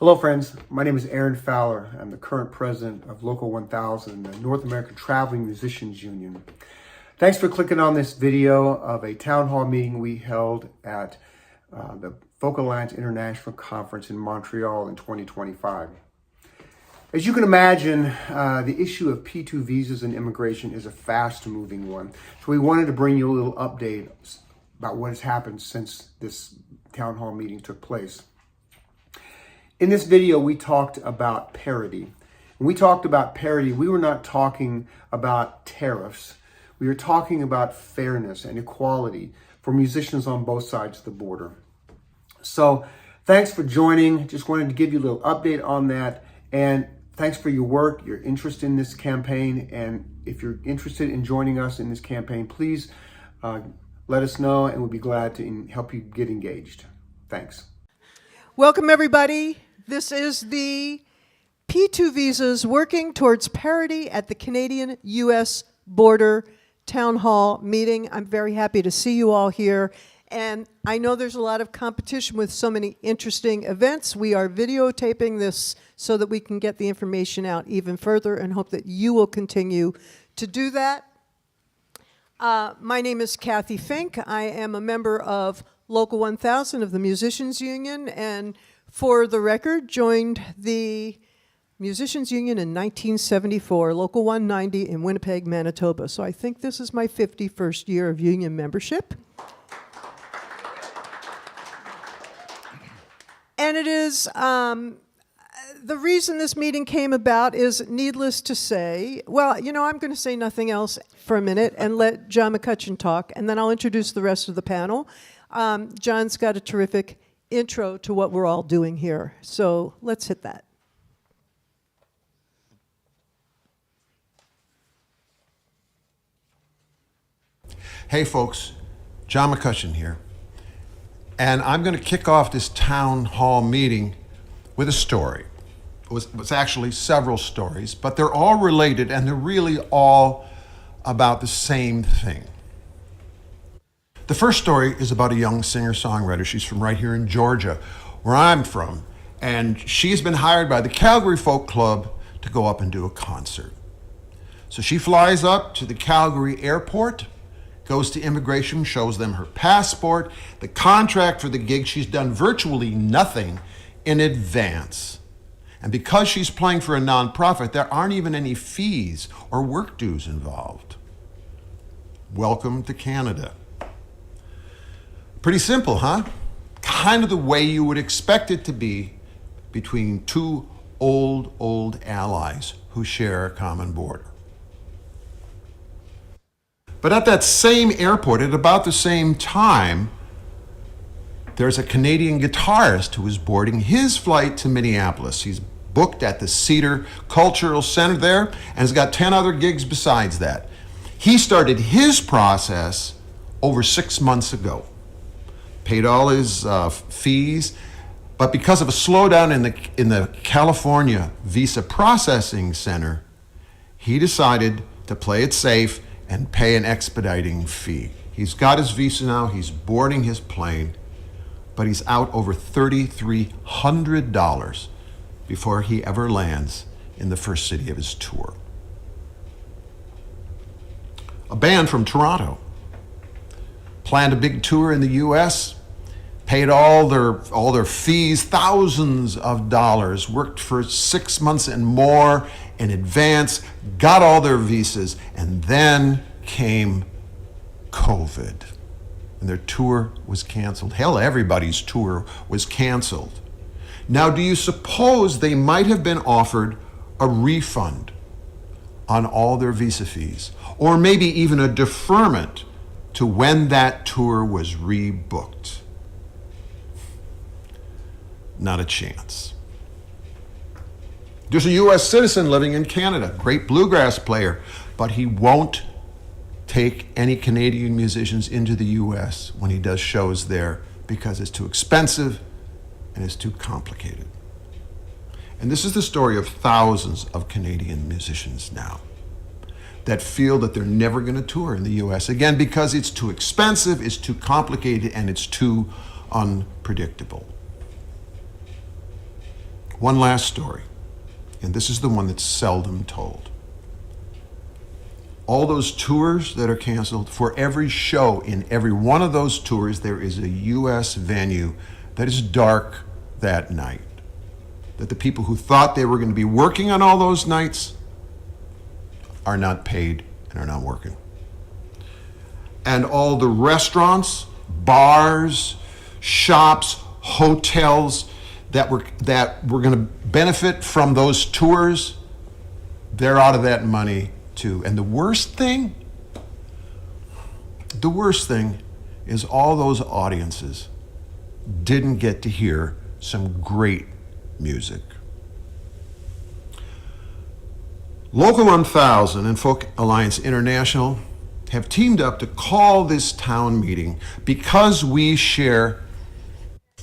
Hello friends, my name is Aaron Fowler. I'm the current president of Local 1000, the North American Traveling Musicians Union. Thanks for clicking on this video of a town hall meeting we held at the Folk Alliance International Conference in Montreal in 2025. As you can imagine, the issue of P2 visas and immigration is a fast-moving one. So we wanted to bring you a little update about what has happened since this town hall meeting took place. In this video, we talked about parity. When we talked about parity, we were not talking about tariffs. We were talking about fairness and equality for musicians on both sides of the border. So thanks for joining. Just wanted to give you a little update on that. And thanks for your work, your interest in this campaign. And if you're interested in joining us in this campaign, please let us know and we'll be glad to help you get engaged. Thanks. Welcome, everybody. This is the P2 visas working towards parity at the Canadian-U.S. border town hall meeting. I'm very happy to see you all here. And I know there's a lot of competition with so many interesting events. We are videotaping this so that we can get the information out even further and hope that you will continue to do that. My name is Kathy Fink. I am a member of Local 1000 of the Musicians Union, and for the record, joined the Musicians Union in 1974, Local 190 in Winnipeg, Manitoba. So I think this is my 51st year of union membership. And it is, the reason this meeting came about is needless to say. Well, you know, I'm going to say nothing else for a minute and let John McCutcheon talk, and then I'll introduce the rest of the panel. John's got a terrific intro to what we're all doing here. So let's hit that. Hey folks, John McCutcheon here. And I'm going to kick off this town hall meeting with a story. It was actually several stories, but they're all related and they're really all about the same thing. The first story is about a young singer-songwriter. She's from right here in Georgia, where I'm from. And she's been hired by the Calgary Folk Club to go up and do a concert. So she flies up to the Calgary airport, goes to immigration, shows them her passport, the contract for the gig. She's done virtually nothing in advance. And because she's playing for a nonprofit, there aren't even any fees or work dues involved. Welcome to Canada. Pretty simple, huh? Kind of the way you would expect it to be between two old allies who share a common border. But at that same airport, at about the same time, there's a Canadian guitarist who is boarding his flight to Minneapolis. He's booked at the Cedar Cultural Center there and has got 10 other gigs besides that. He started his process over 6 months ago. Paid all his fees, but because of a slowdown in the California Visa Processing Center, he decided to play it safe and pay an expediting fee. He's got his visa now, he's boarding his plane, but he's out over $3,300 before he ever lands in the first city of his tour. A band from Toronto planned a big tour in the US, paid all their fees, thousands of dollars, worked for 6 months and more in advance, got all their visas, and then came COVID. And their tour was canceled. Hell, everybody's tour was canceled. Now, do you suppose they might have been offered a refund on all their visa fees? Or maybe even a deferment to when that tour was rebooked? Not a chance. There's a US citizen living in Canada, great bluegrass player, but he won't take any Canadian musicians into the US when he does shows there because it's too expensive and it's too complicated. And this is the story of thousands of Canadian musicians now that feel that they're never going to tour in the US again because it's too expensive, it's too complicated, and it's too unpredictable. One last story, and this is the one that's seldom told. All those tours that are canceled, for every show in every one of those tours, there is a U.S. venue that is dark that night. That the people who thought they were going to be working on all those nights are not paid and are not working. And all the restaurants, bars, shops, hotels that were going to benefit from those tours, they're out of that money too. And the worst thing is all those audiences didn't get to hear some great music. Local 1000 and Folk Alliance International have teamed up to call this town meeting because we share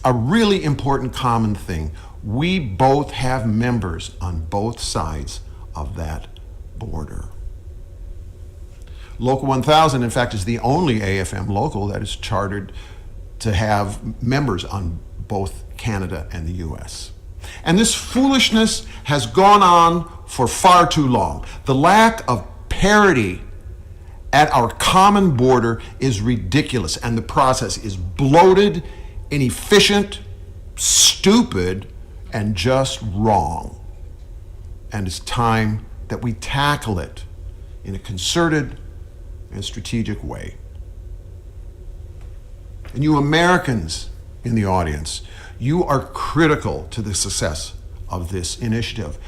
a really important common thing. We both have members on both sides of that border. Local 1000, in fact, is the only AFM local that is chartered to have members on both Canada and the US. And this foolishness has gone on for far too long. The lack of parity at our common border is ridiculous, and the process is bloated, inefficient, stupid, and just wrong. And it's time that we tackle it in a concerted and strategic way. And you Americans in the audience, you are critical to the success of this initiative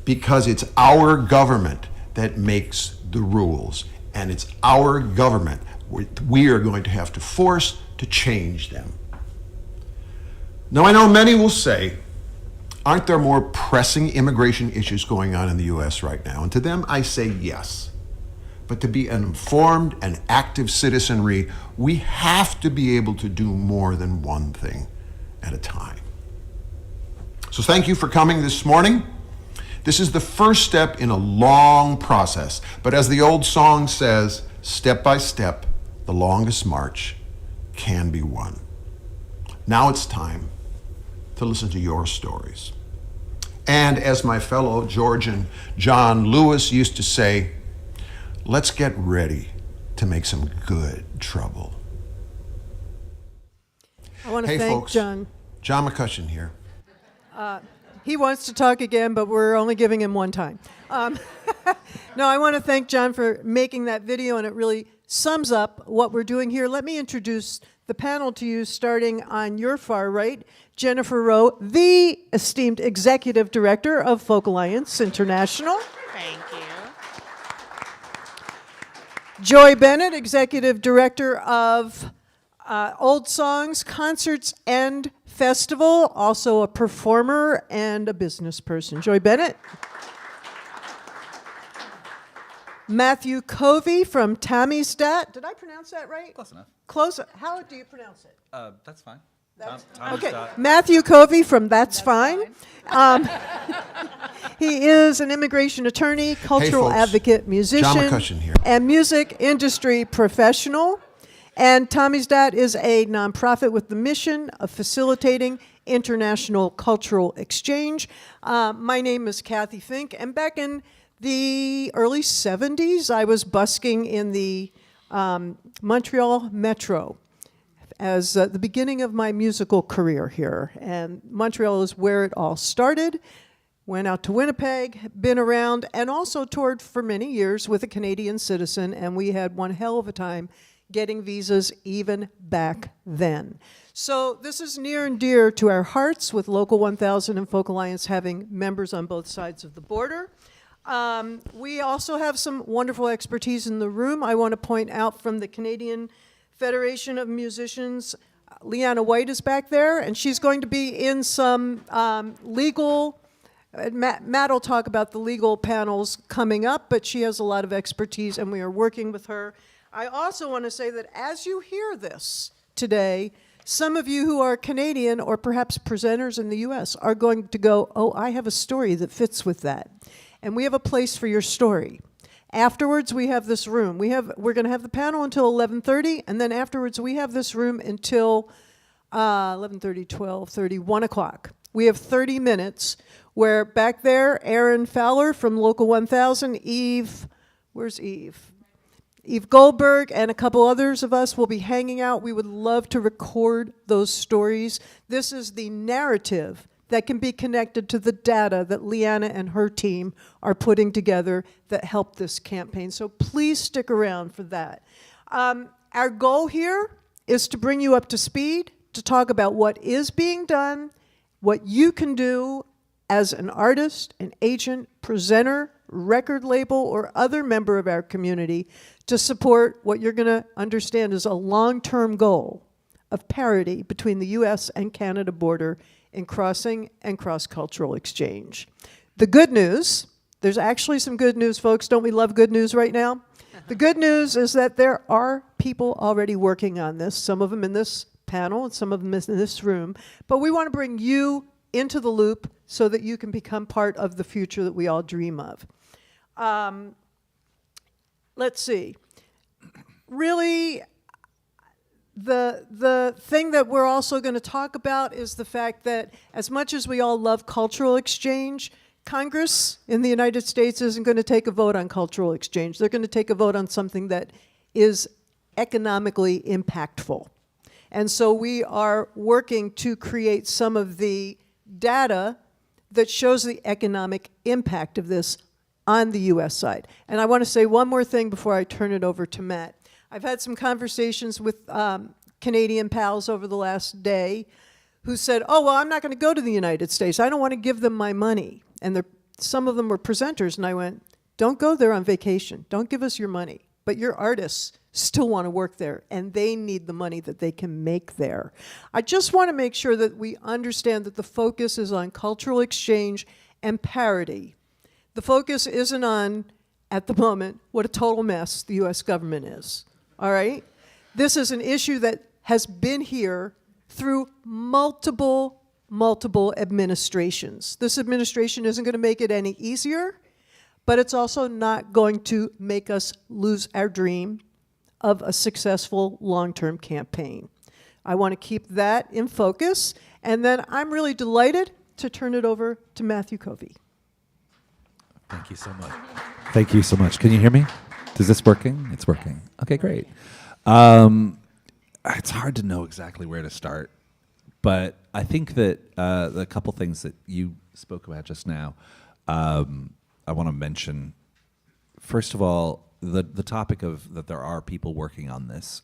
because it's our government that makes the rules, and it's our government we are going to have to force to change them. Now, I know many will say, aren't there more pressing immigration issues going on in the US right now? And to them, I say yes. But to be an informed and active citizenry, we have to be able to do more than one thing at a time. So thank you for coming this morning. This is the first step in a long process. But as the old song says, step by step, the longest march can be won. Now it's time to listen to your stories. And as my fellow Georgian John Lewis used to say, let's get ready to make some good trouble. I want to Hey, thank folks. John. John McCutcheon here. He wants to talk again, but we're only giving him one time. No, I want to thank John for making that video, and it really sums up what we're doing here. Let me introduce the panel to you, starting on your far right, Jennifer Rowe, the esteemed Executive Director of Folk Alliance International. Thank you. Joy Bennett, Executive Director of Old Songs, Concerts, and Festival, also a performer and a business person. Joy Bennett. Matthew Covey from Tamisdat. Did I pronounce that right? Close enough. Close. How do you pronounce it? That's fine. Okay, Matthew Covey from That's Fine. He is an immigration attorney, cultural folks. advocate, musician, John McCutcheon here. and music industry professional. And Tamisdat is a nonprofit with the mission of facilitating international cultural exchange. My name is Kathy Fink, and back in the early 70s, I was busking in the Montreal Metro as the beginning of my musical career here. And Montreal is where it all started. Went out to Winnipeg, been around, and also toured for many years with a Canadian citizen, and we had one hell of a time getting visas even back then. So this is near and dear to our hearts, with Local 1000 and Folk Alliance having members on both sides of the border. We also have some wonderful expertise in the room. I want to point out from the Canadian Federation of Musicians, Leanna White is back there, and she's going to be in some legal, Matt will talk about the legal panels coming up, but she has a lot of expertise, and we are working with her. I also want to say that as you hear this today, some of you who are Canadian or perhaps presenters in the US are going to go, oh, I have a story that fits with that. And we have a place for your story. Afterwards, we have this room. We're going to have the panel until 11:30, and then afterwards we have this room until 11:30, 12:30, 1 o'clock. We have 30 minutes where back there, Aaron Fowler from Local 1000, where's Eve? Eve Goldberg and a couple others of us will be hanging out. We would love to record those stories. This is the narrative that can be connected to the data that Leanna and her team are putting together that helped this campaign. So please stick around for that. Our goal here is to bring you up to speed, to talk about what is being done, what you can do as an artist, an agent, presenter, record label, or other member of our community to support what you're going to understand is a long-term goal of parity between the U.S. and Canada border in crossing and cross-cultural exchange. The good news, there's actually some good news, folks. Don't we love good news right now? The good news is that there are people already working on this, some of them in this panel and some of them in this room, but we want to bring you into the loop so that you can become part of the future that we all dream of. Let's see. Really, the thing that we're also going to talk about is the fact that as much as we all love cultural exchange, Congress in the United States isn't going to take a vote on cultural exchange. They're going to take a vote on something that is economically impactful. And so we are working to create some of the data that shows the economic impact of this on the U.S. side. And I want to say one more thing before I turn it over to Matt. I've had some conversations with Canadian pals over the last day who said, oh, well, I'm not going to go to the United States. I don't want to give them my money. And some of them were presenters, and I went, don't go there on vacation. Don't give us your money. But your artists still want to work there, and they need the money that they can make there. I just want to make sure that we understand that the focus is on cultural exchange and parity. The focus isn't on, at the moment, what a total mess the U.S. government is, all right? This is an issue that has been here through multiple administrations. This administration isn't going to make it any easier, but it's also not going to make us lose our dream of a successful long-term campaign. I want to keep that in focus, and then I'm really delighted to turn it over to Matthew Covey. Thank you so much. Thank you so much. Can you hear me? Is this working? It's working. Okay, great. It's hard to know exactly where to start, but I think that the couple things that you spoke about just now, I want to mention. First of all, the topic of that there are people working on this.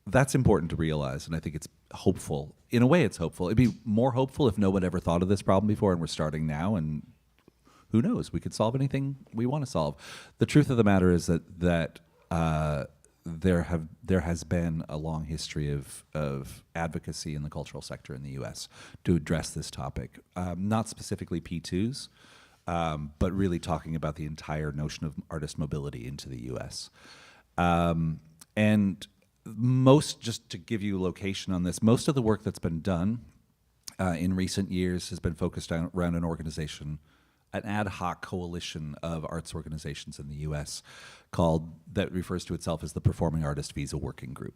That's important to realize, and I think it's hopeful. In a way, it's hopeful. It'd be more hopeful if no one ever thought of this problem before, and we're starting now, and who knows? We could solve anything we want to solve. The truth of the matter is that there has been a long history of advocacy in the cultural sector in the U.S. to address this topic, not specifically P2s, but really talking about the entire notion of artist mobility into the U.S. And just to give you a location on this, most of the work that's been done in recent years has been focused around an organization, an ad hoc coalition of arts organizations in the U.S. that refers to itself as the Performing Artist Visa Working Group.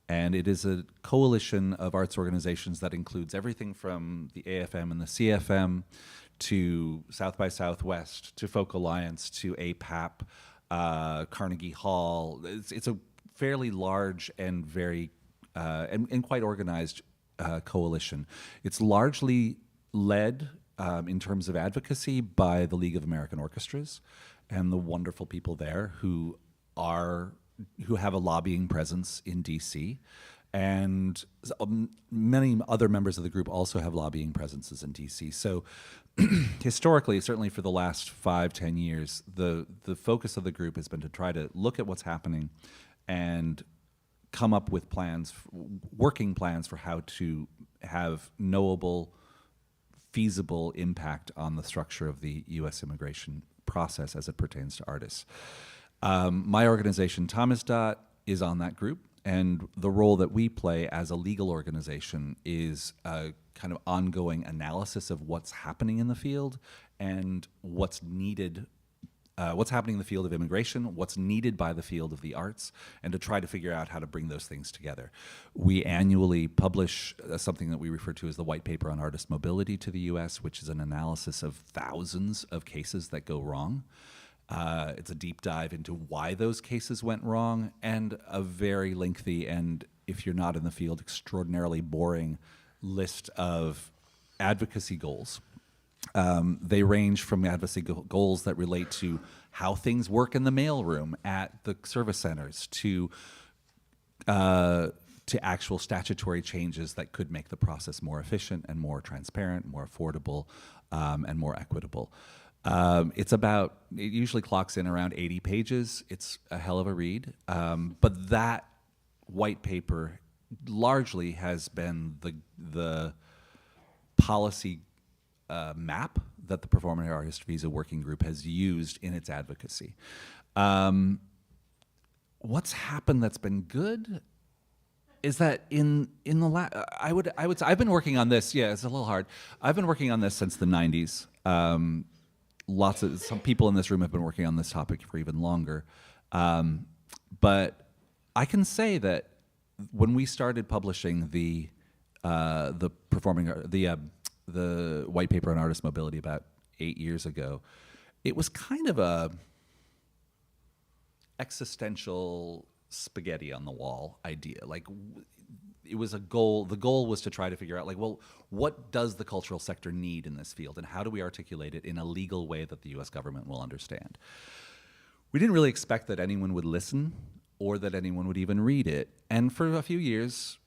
And it is a coalition of arts organizations that includes everything from the AFM and the CFM to South by Southwest to Folk Alliance to APAP, Carnegie Hall. It's a fairly large and very and quite organized coalition. It's largely led in terms of advocacy by the League of American Orchestras and the wonderful people there who have a lobbying presence in DC, and many other members of the group also have lobbying presences in DC. So historically, certainly for the last 5-10 years, the focus of the group has been to try to look at what's happening and come up with working plans for how to have knowable, feasible impact on the structure of the U.S. immigration process as it pertains to artists. My organization, Thomasdot, is on that group, and the role that we play as a legal organization is a kind of ongoing analysis of what's happening in the field and what's needed what's happening in the field of immigration, what's needed by the field of the arts, and to try to figure out how to bring those things together. We annually publish something that we refer to as the White Paper on Artist Mobility to the U.S., which is an analysis of thousands of cases that go wrong. It's a deep dive into why those cases went wrong, and a very lengthy and, if you're not in the field, extraordinarily boring list of advocacy goals. They range from advocacy goals that relate to how things work in the mailroom at the service centers to actual statutory changes that could make the process more efficient and more transparent, more affordable, and more equitable. It usually clocks in around 80 pages. It's a hell of a read. But that white paper largely has been the policy map that the Performing Artist Visa Working Group has used in its advocacy. What's happened that's been good is that I've been working on this. Yeah, it's a little hard. I've been working on this since the 90s. Some people in this room have been working on this topic for even longer. But I can say that when we started publishing the white paper on artist mobility about 8 years ago, it was kind of a existential spaghetti on the wall idea. Like, it was a goal. The goal was to try to figure out, like, well, what does the cultural sector need in this field, and how do we articulate it in a legal way that the U.S. government will understand? We didn't really expect that anyone would listen or that anyone would even read it. And for a few years,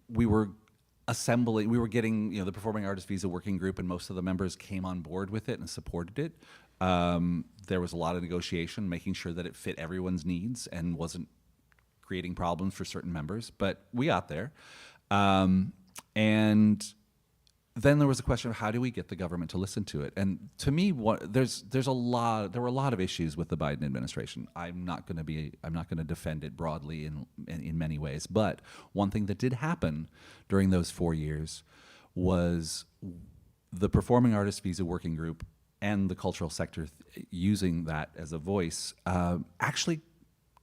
we were getting, the Performing Artist Visa Working Group, and most of the members came on board with it and supported it. There was a lot of negotiation, making sure that it fit everyone's needs and wasn't creating problems for certain members, but we got there. And then there was a question of how do we get the government to listen to it? And to me, there were a lot of issues with the Biden administration. I'm not going to defend it broadly in many ways, but one thing that did happen during those 4 years was the Performing Artist Visa Working Group and the cultural sector using that as a voice actually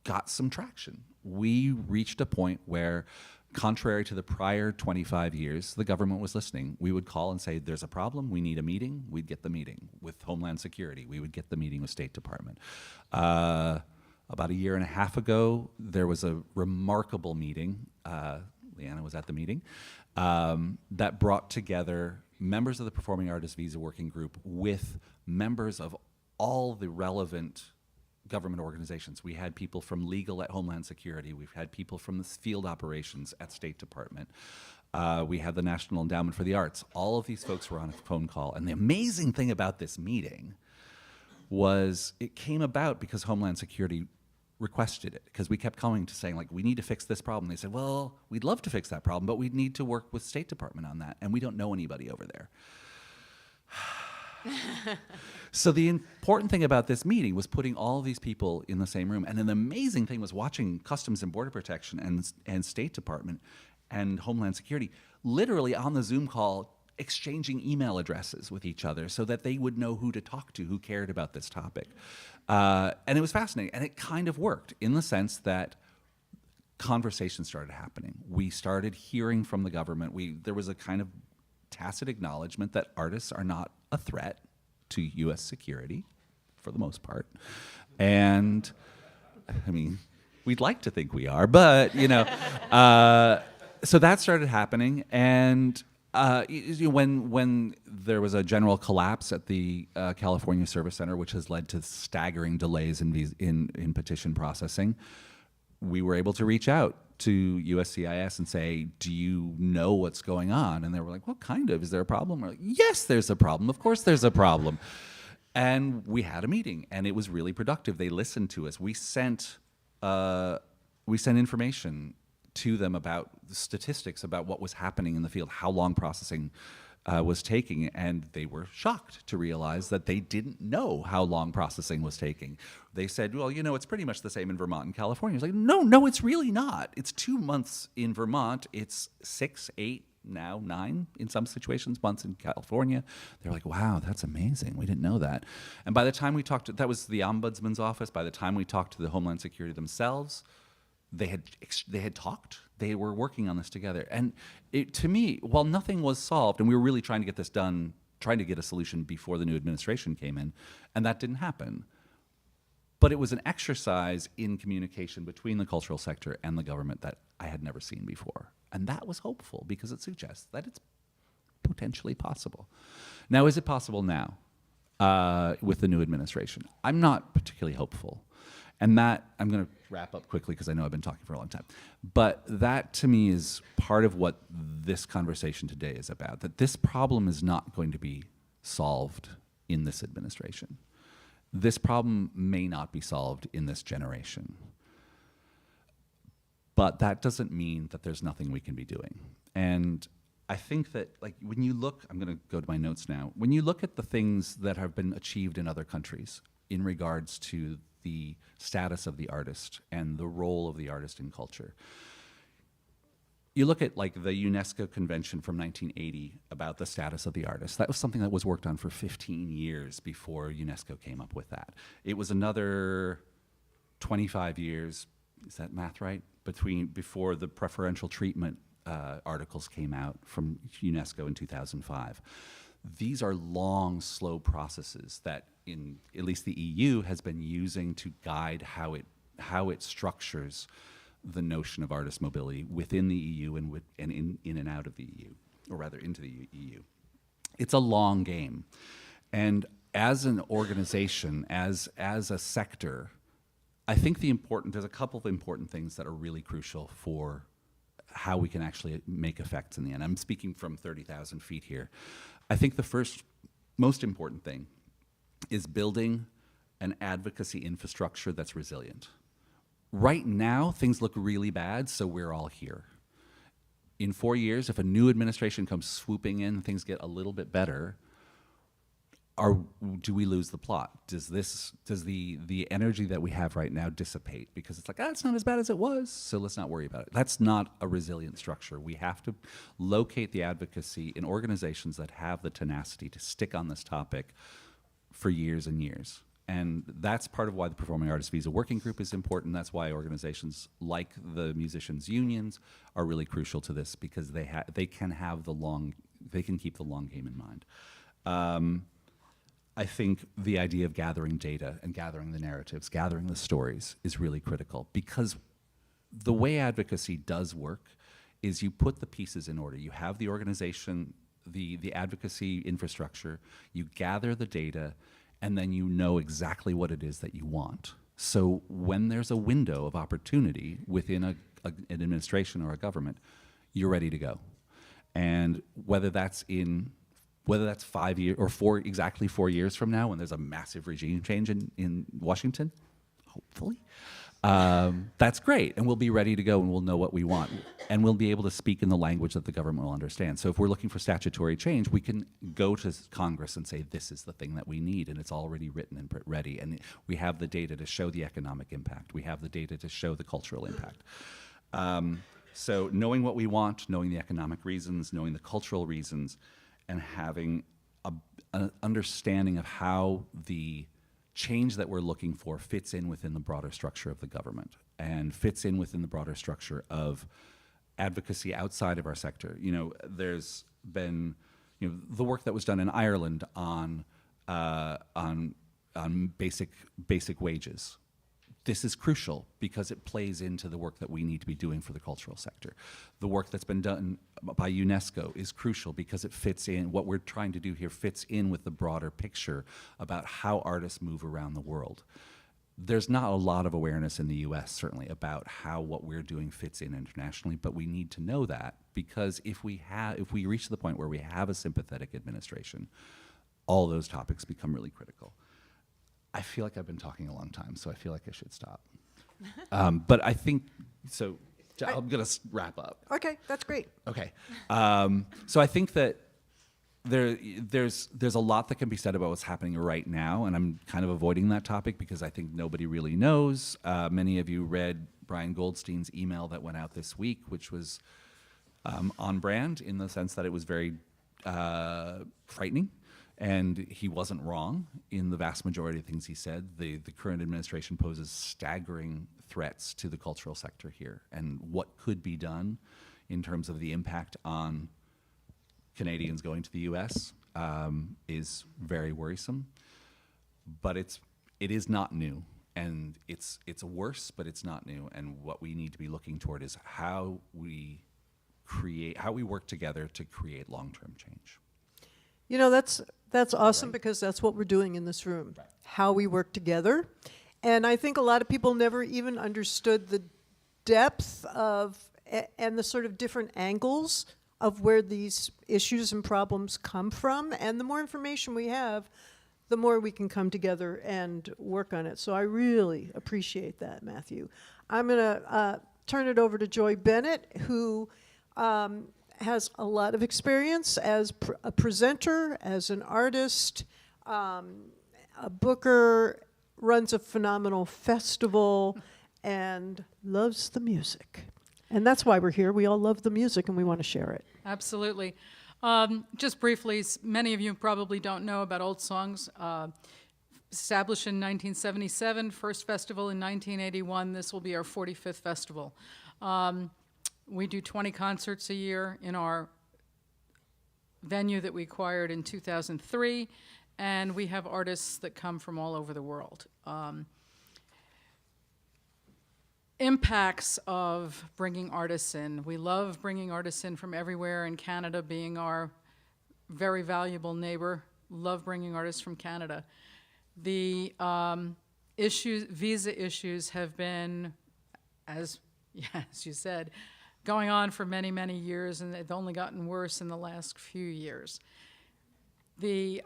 got some traction. We reached a point where, contrary to the prior 25 years, the government was listening. We would call and say, there's a problem, we need a meeting. We'd get the meeting with Homeland Security. We would get the meeting with State Department. About a year and a half ago, there was a remarkable meeting. Leanna was at the meeting, that brought together members of the Performing Artist Visa Working Group with members of all the relevant government organizations. We had people from legal at Homeland Security. We've had people from the field operations at State Department. We had the National Endowment for the Arts. All of these folks were on a phone call. And the amazing thing about this meeting was it came about because Homeland Security requested it, because we kept coming to saying, like, we need to fix this problem. They said, well, we'd love to fix that problem, but we need to work with State Department on that, and we don't know anybody over there. So the important thing about this meeting was putting all these people in the same room. And an amazing thing was watching Customs and Border Protection and State Department and Homeland Security literally on the Zoom call exchanging email addresses with each other so that they would know who to talk to, who cared about this topic. And it was fascinating. And it kind of worked in the sense that conversations started happening. We started hearing from the government. There was a kind of tacit acknowledgement that artists are not a threat to U.S. security, for the most part. And, I mean, we'd like to think we are, but, so that started happening. And when there was a general collapse at the California Service Center, which has led to staggering delays in petition processing, we were able to reach out to USCIS and say, do you know what's going on? And they were like, well, kind of. Is there a problem? We're like, yes, there's a problem. Of course there's a problem. And we had a meeting, and it was really productive. They listened to us. We sent information to them about the statistics about what was happening in the field, how long processing was taking, and they were shocked to realize that they didn't know how long processing was taking. They said, well, it's pretty much the same in Vermont and California. It's like, no, it's really not. It's 2 months in Vermont. It's 6, 8, now 9 in some situations, months in California. They're like, wow, that's amazing. We didn't know that. And by the time we talked to, that was the ombudsman's office. By the time we talked to the Homeland Security themselves, they had talked. They were working on this together. And to me, while nothing was solved, and we were really trying to get this done, trying to get a solution before the new administration came in, and that didn't happen. But it was an exercise in communication between the cultural sector and the government that I had never seen before. And that was hopeful because it suggests that it's potentially possible. Now, is it possible now with the new administration? I'm not particularly hopeful. And that, I'm going to wrap up quickly because I know I've been talking for a long time. But that, to me, is part of what this conversation today is about, that this problem is not going to be solved in this administration. This problem may not be solved in this generation. But that doesn't mean that there's nothing we can be doing. And I think that, like, when you look, I'm going to go to my notes now. When you look at the things that have been achieved in other countries in regards to the status of the artist and the role of the artist in culture, you look at, like, the UNESCO Convention from 1980 about the status of the artist. That was something that was worked on for 15 years before UNESCO came up with that. It was another 25 years, is that math right? Before the preferential treatment articles came out from UNESCO in 2005. These are long, slow processes that, in at least the EU, has been using to guide how it structures the notion of artist mobility within the EU and in and out of the EU, or rather into the EU. It's a long game. And as an organization, as a sector, I think there's a couple of important things that are really crucial for how we can actually make effects in the end. I'm speaking from 30,000 feet here. I think the first most important thing is building an advocacy infrastructure that's resilient. Right now, things look really bad, so we're all here. In 4 years, if a new administration comes swooping in, things get a little bit better, do we lose the plot? Does the energy that we have right now dissipate? Because it's like, it's not as bad as it was, so let's not worry about it. That's not a resilient structure. We have to locate the advocacy in organizations that have the tenacity to stick on this topic for years and years. And that's part of why the Performing Artists Visa Working Group is important. That's why organizations like the musicians' unions are really crucial to this, because they can keep the long game in mind. I think the idea of gathering data and gathering the narratives, gathering the stories is really critical, because the way advocacy does work is you put the pieces in order. You have the organization, the advocacy infrastructure, you gather the data, and then you know exactly what it is that you want. So when there's a window of opportunity within an administration or a government, you're ready to go. And whether that's 5 years or exactly 4 years from now, when there's a massive regime change in Washington, hopefully, that's great. And we'll be ready to go, and we'll know what we want. And we'll be able to speak in the language that the government will understand. So if we're looking for statutory change, we can go to Congress and say, this is the thing that we need, and it's already written and ready. And we have the data to show the economic impact. We have the data to show the cultural impact. So knowing what we want, knowing the economic reasons, knowing the cultural reasons, and having an understanding of how the change that we're looking for fits in within the broader structure of the government and fits in within the broader structure of advocacy outside of our sector. There's been, the work that was done in Ireland on basic wages. This is crucial because it plays into the work that we need to be doing for the cultural sector. The work that's been done by UNESCO is crucial because it fits in, what we're trying to do here fits in with the broader picture about how artists move around the world. There's not a lot of awareness in the US, certainly, about how what we're doing fits in internationally, but we need to know that, because if we reach the point where we have a sympathetic administration, all those topics become really critical. I feel like I've been talking a long time, so I feel like I should stop. But I think, so I'm going to wrap up. Okay, that's great. Okay. So I think that there's a lot that can be said about what's happening right now, and I'm kind of avoiding that topic because I think nobody really knows. Many of you read Brian Goldstein's email that went out this week, which was on brand in the sense that it was very frightening. And he wasn't wrong in the vast majority of things he said. The current administration poses staggering threats to the cultural sector here. And what could be done in terms of the impact on Canadians going to the US is very worrisome. But it is not new. And it's worse, but it's not new. And what we need to be looking toward is how we work together to create long-term change. You know, that's awesome because that's what we're doing in this room, how we work together. And I think a lot of people never even understood the depth of and the sort of different angles of where these issues and problems come from. And the more information we have, the more we can come together and work on it. So I really appreciate that, Matthew. I'm going to turn it over to Joy Bennett, who has a lot of experience as a presenter, as an artist, a booker, runs a phenomenal festival, and loves the music. And that's why we're here. We all love the music and we want to share it. Absolutely. Just briefly, many of you probably don't know about Old Songs. Established in 1977, first festival in 1981. This will be our 45th festival. We do 20 concerts a year in our venue that we acquired in 2003, and we have artists that come from all over the world. Impacts of bringing artists in. We love bringing artists in from everywhere, and Canada being our very valuable neighbor, love bringing artists from Canada. The visa issues have been, as you said, going on for many, many years, and they've only gotten worse in the last few years. The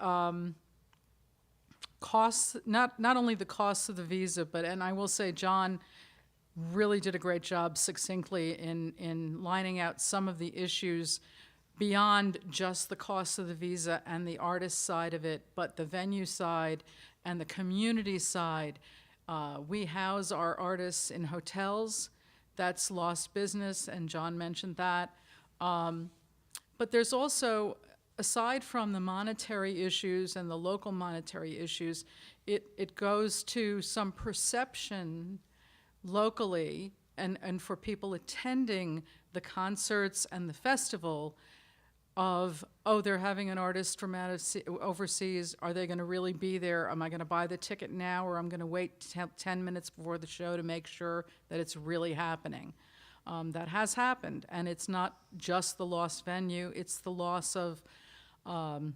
costs, not only the costs of the visa, and I will say John really did a great job succinctly in lining out some of the issues beyond just the cost of the visa and the artist side of it, but the venue side and the community side. We house our artists in hotels. That's lost business, and John mentioned that. But there's also, aside from the monetary issues and the local monetary issues, it goes to some perception locally and for people attending the concerts and the festival of, oh, they're having an artist from overseas. Are they going to really be there? Am I going to buy the ticket now, or I'm going to wait 10 minutes before the show to make sure that it's really happening? That has happened, and it's not just the lost venue. It's the loss of, not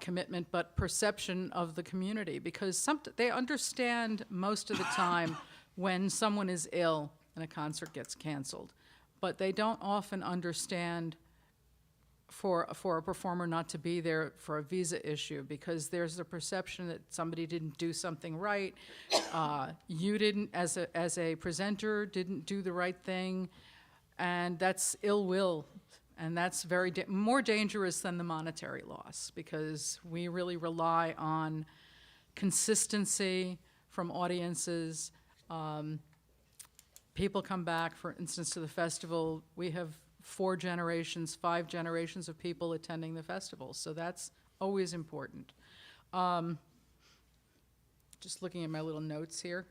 commitment, but perception of the community, because they understand most of the time when someone is ill and a concert gets canceled, but they don't often understand for a performer not to be there for a visa issue, because there's the perception that somebody didn't do something right, you didn't, as a presenter, didn't do the right thing, and that's ill will, and that's very more dangerous than the monetary loss, because we really rely on consistency from audiences. People come back, for instance, to the festival. We have 5 generations of people attending the festival. So that's always important. Just looking at my little notes here.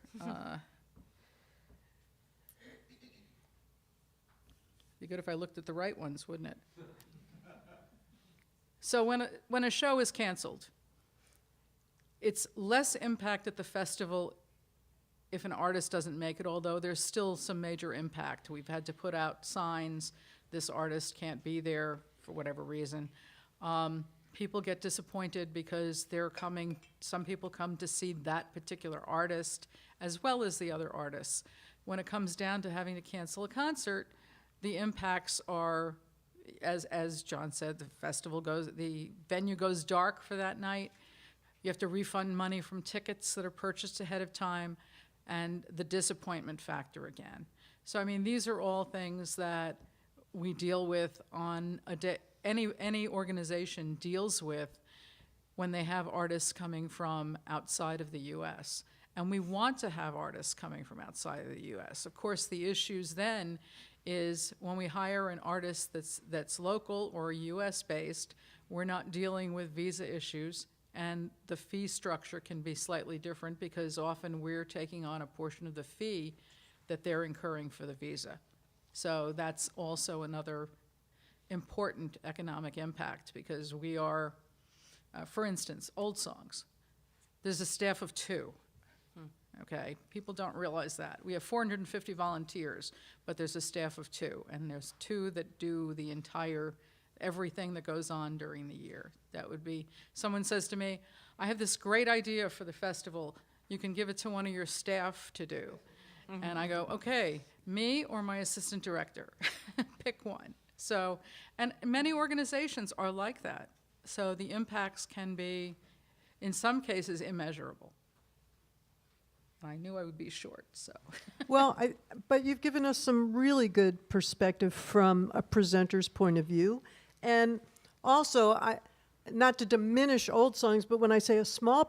Be good if I looked at the right ones, wouldn't it? So when a show is canceled, it's less impact at the festival if an artist doesn't make it, although there's still some major impact. We've had to put out signs, this artist can't be there for whatever reason. People get disappointed because some people come to see that particular artist as well as the other artists. When it comes down to having to cancel a concert, the impacts are, as John said, the venue goes dark for that night. You have to refund money from tickets that are purchased ahead of time, and the disappointment factor again. So I mean, these are all things that we deal with on a day. Any organization deals with when they have artists coming from outside of the U.S. And we want to have artists coming from outside of the U.S. Of course, the issues then is when we hire an artist that's local or US based, we're not dealing with visa issues, and the fee structure can be slightly different because often we're taking on a portion of the fee that they're incurring for the visa. So that's also another important economic impact, because we are, for instance, Old Songs. There's a staff of 2. Okay, people don't realize that. We have 450 volunteers, but there's a staff of 2, and there's 2 that do the entire, everything that goes on during the year. That would be, someone says to me, I have this great idea for the festival. You can give it to one of your staff to do. And I go, okay, me or my assistant director? Pick one. So, and many organizations are like that. So the impacts can be, in some cases, immeasurable. I knew I would be short, so. Well, but you've given us some really good perspective from a presenter's point of view. And also, not to diminish Old Songs, but when I say a small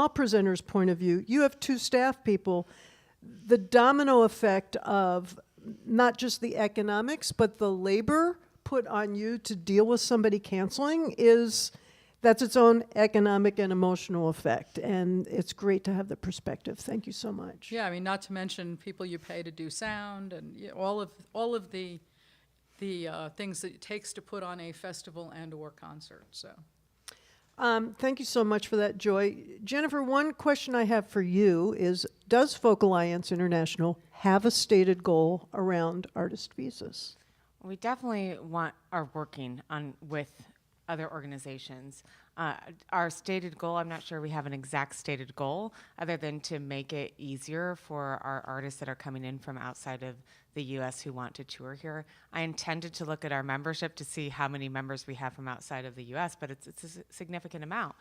presenter's point of view, you have 2 staff people. The domino effect of not just the economics, but the labor put on you to deal with somebody canceling that's its own economic and emotional effect. And it's great to have the perspective. Thank you so much. Yeah, I mean, not to mention people you pay to do sound and all of the things that it takes to put on a festival and or concert, so. Thank you so much for that, Joy. Jennifer, one question I have for you is, does Folk Alliance International have a stated goal around artist visas? We definitely are working with other organizations. Our stated goal, I'm not sure we have an exact stated goal, other than to make it easier for our artists that are coming in from outside of the U.S. who want to tour here. I intended to look at our membership to see how many members we have from outside of the U.S., but it's a significant amount.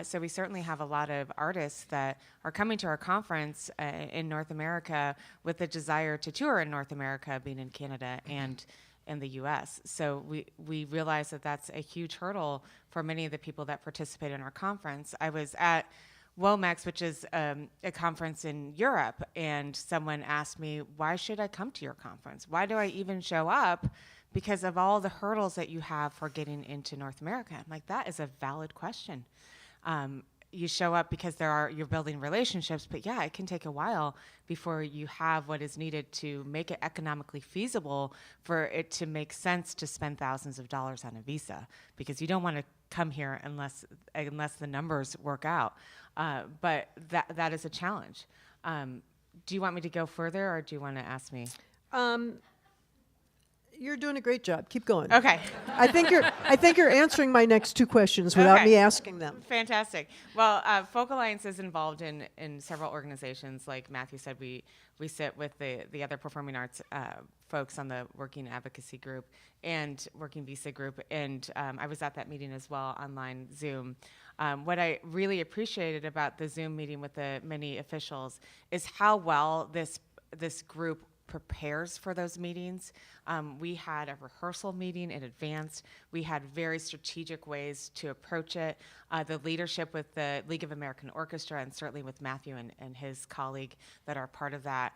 So we certainly have a lot of artists that are coming to our conference in North America with the desire to tour in North America, being in Canada and in the U.S. So we realize that that's a huge hurdle for many of the people that participate in our conference. I was at WOMEX, which is a conference in Europe, and someone asked me, why should I come to your conference? Why do I even show up? Because of all the hurdles that you have for getting into North America. I'm like, that is a valid question. You show up because you're building relationships, but yeah, it can take a while before you have what is needed to make it economically feasible for it to make sense to spend thousands of dollars on a visa, because you don't want to come here unless the numbers work out. But that is a challenge. Do you want me to go further, or do you want to ask me? You're doing a great job. Keep going. Okay. I think you're answering my next 2 questions without me asking them. Fantastic. Well, Folk Alliance is involved in several organizations. Like Matthew said, we sit with the other performing arts folks on the Working Advocacy Group and Working Visa Group, and I was at that meeting as well, online Zoom. What I really appreciated about the Zoom meeting with the many officials is how well this group prepares for those meetings. We had a rehearsal meeting in advance. We had very strategic ways to approach it. The leadership with the League of American Orchestra, and certainly with Matthew and his colleague that are part of that,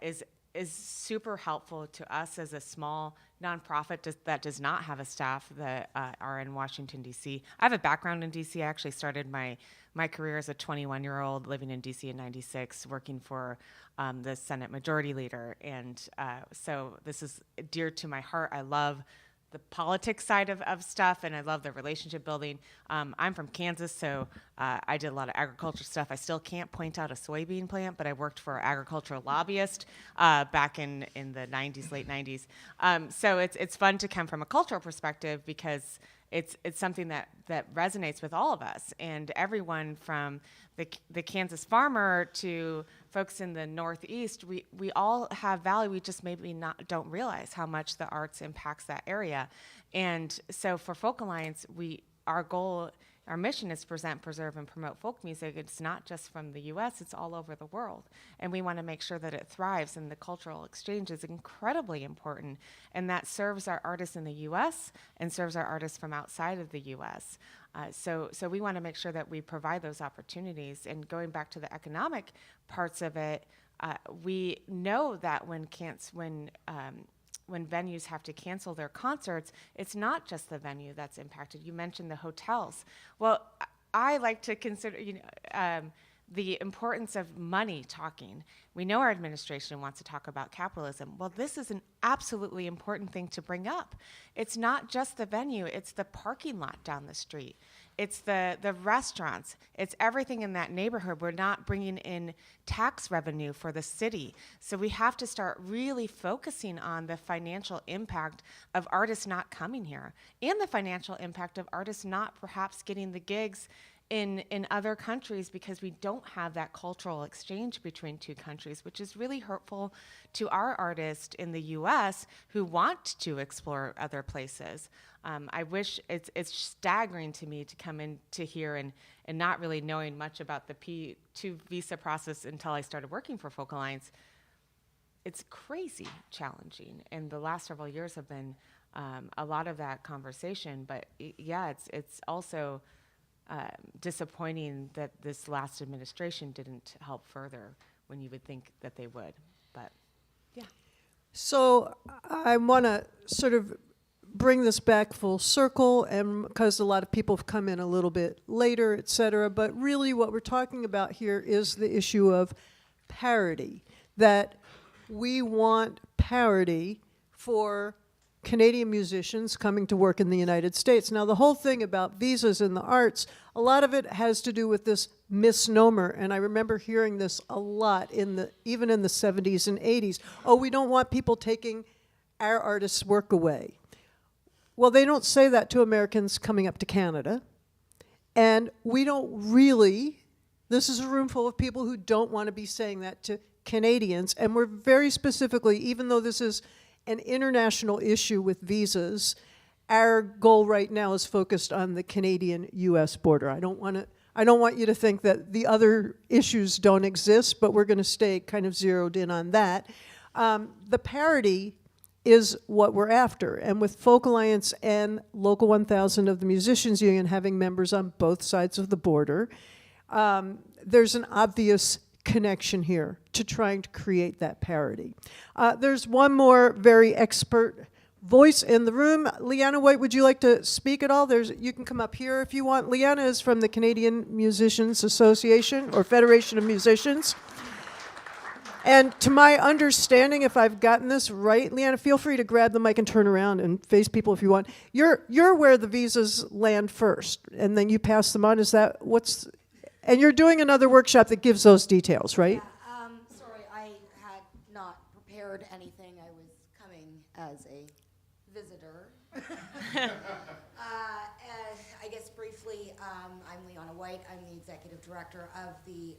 is super helpful to us as a small nonprofit that does not have a staff that are in Washington, D.C. I have a background in D.C. I actually started my career as a 21-year-old living in D.C. in '96, working for the Senate Majority Leader. And so this is dear to my heart. I love the politics side of stuff, and I love the relationship building. I'm from Kansas, so I did a lot of agriculture stuff. I still can't point out a soybean plant, but I worked for an agricultural lobbyist back in the 90s, late 90s. So it's fun to come from a cultural perspective, because it's something that resonates with all of us, and everyone from the Kansas farmer to folks in the Northeast. We all have value. We just maybe don't realize how much the arts impacts that area. And so for Folk Alliance, our goal, our mission is to present, preserve, and promote folk music. It's not just from the U.S., it's all over the world. And we want to make sure that it thrives, and the cultural exchange is incredibly important. And that serves our artists in the U.S. and serves our artists from outside of the U.S. So we want to make sure that we provide those opportunities. And going back to the economic parts of it, we know that when when venues have to cancel their concerts, it's not just the venue that's impacted. You mentioned the hotels. Well, I like to consider, the importance of money talking. We know our administration wants to talk about capitalism. Well, this is an absolutely important thing to bring up. It's not just the venue, it's the parking lot down the street. It's the restaurants. It's everything in that neighborhood. We're not bringing in tax revenue for the city. So we have to start really focusing on the financial impact of artists not coming here and the financial impact of artists not perhaps getting the gigs in other countries because we don't have that cultural exchange between two countries, which is really hurtful to our artists in the U.S. who want to explore other places. I wish it's staggering to me to come into here and not really knowing much about the P2 visa process until I started working for Folk Alliance. It's crazy challenging, and the last several years have been a lot of that conversation. But yeah, it's also disappointing that this last administration didn't help further when you would think that they would. But yeah. So I want to sort of bring this back full circle, and because a lot of people have come in a little bit later, et cetera, but really what we're talking about here is the issue of parity, that we want parity for Canadian musicians coming to work in the United States. Now, the whole thing about visas in the arts, a lot of it has to do with this misnomer, and I remember hearing this a lot even in the 70s and 80s. Oh, we don't want people taking our artists' work away. Well, they don't say that to Americans coming up to Canada, and we don't really, this is a room full of people who don't want to be saying that to Canadians, and we're very specifically, even though this is an international issue with visas, our goal right now is focused on the Canadian-U.S. border. I don't want you to think that the other issues don't exist, but we're going to stay kind of zeroed in on that. The parity is what we're after, and with Folk Alliance and Local 1000 of the Musicians Union having members on both sides of the border, there's an obvious connection here to trying to create that parity. There's one more very expert voice in the room. Leanna White, would you like to speak at all? You can come up here if you want. Leanna is from the Canadian Musicians Association, or Federation of Musicians. And to my understanding, if I've gotten this right, Leanna, feel free to grab the mic and turn around and face people if you want. You're where the visas land first, and then you pass them on. Is that what's... And you're doing another workshop that gives those details, right? Yeah, sorry, I had not prepared anything. I was coming as a visitor. I guess briefly, I'm Leanna White. I'm the executive director of the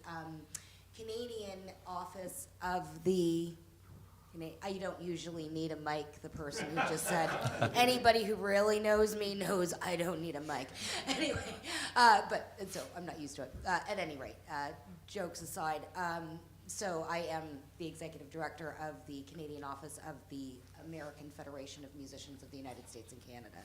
Canadian office of the... I don't usually need a mic, the person who just said. Anybody who really knows me knows I don't need a mic. Anyway, but so I'm not used to it. At any rate, jokes aside, so I am the executive director of the Canadian office of the American Federation of Musicians of the United States and Canada.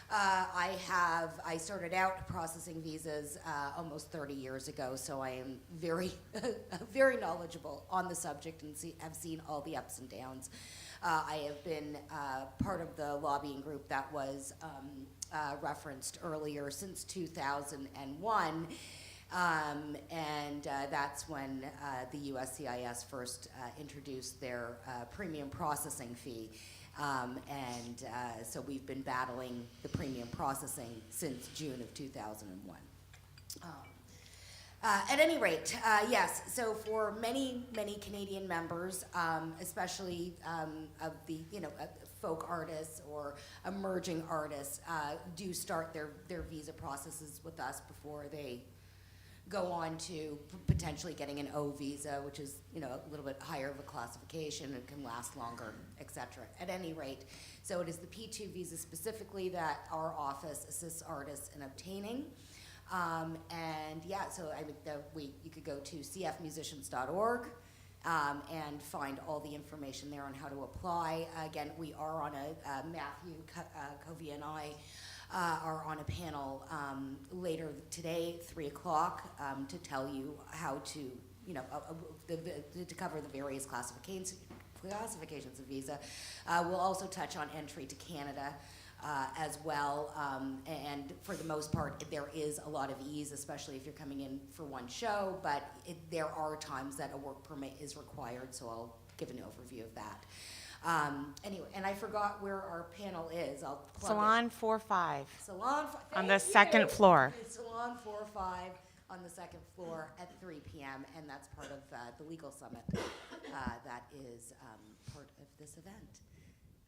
I started out processing visas almost 30 years ago, so I am very, very knowledgeable on the subject and have seen all the ups and downs. I have been part of the lobbying group that was referenced earlier since 2001. And that's when the USCIS first introduced their premium processing fee. So we've been battling the premium processing since June of 2001. At any rate, yes, so for many Canadian members, especially of the, folk artists or emerging artists, do start their visa processes with us before they go on to potentially getting an O visa, which is a little bit higher of a classification and can last longer, et cetera. At any rate, so it is the P2 visa specifically that our office assists artists in obtaining. And yeah, so you could go to cfmusicians.org and find all the information there on how to apply. Again, we are on Matthew Covey and I are on a panel later today, 3 o'clock, to tell you how to, to cover the various classifications of visa. We'll also touch on entry to Canada as well, and for the most part, there is a lot of ease, especially if you're coming in for one show, but there are times that a work permit is required, so I'll give an overview of that. Anyway, and I forgot where our panel is. I'll plug Salon 4-5 Salon on the thank second you. floor. It's Salon 4-5 on the second floor at 3 p.m., and that's part of the legal summit that is part of this event.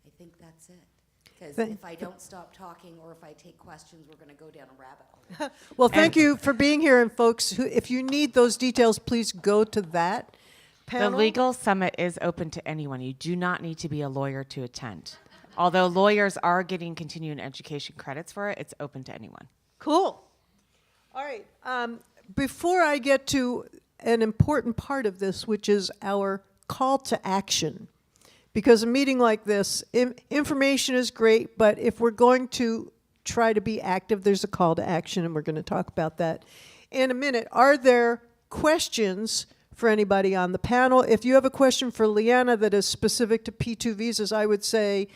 I think that's it. Because if I don't stop talking or if I take questions, we're going to go down a rabbit hole. Well, thank you for being here, and folks, if you need those details, please go to that panel. The legal summit is open to anyone. You do not need to be a lawyer to attend. Although lawyers are getting continuing education credits for it, it's open to anyone. Cool. All right. Before I get to an important part of this, which is our call to action, because a meeting like this, information is great, but if we're going to try to be active, there's a call to action, and we're going to talk about that in a minute. Are there questions for anybody on the panel? If you have a question for Leanna that is specific to P2 visas, I would say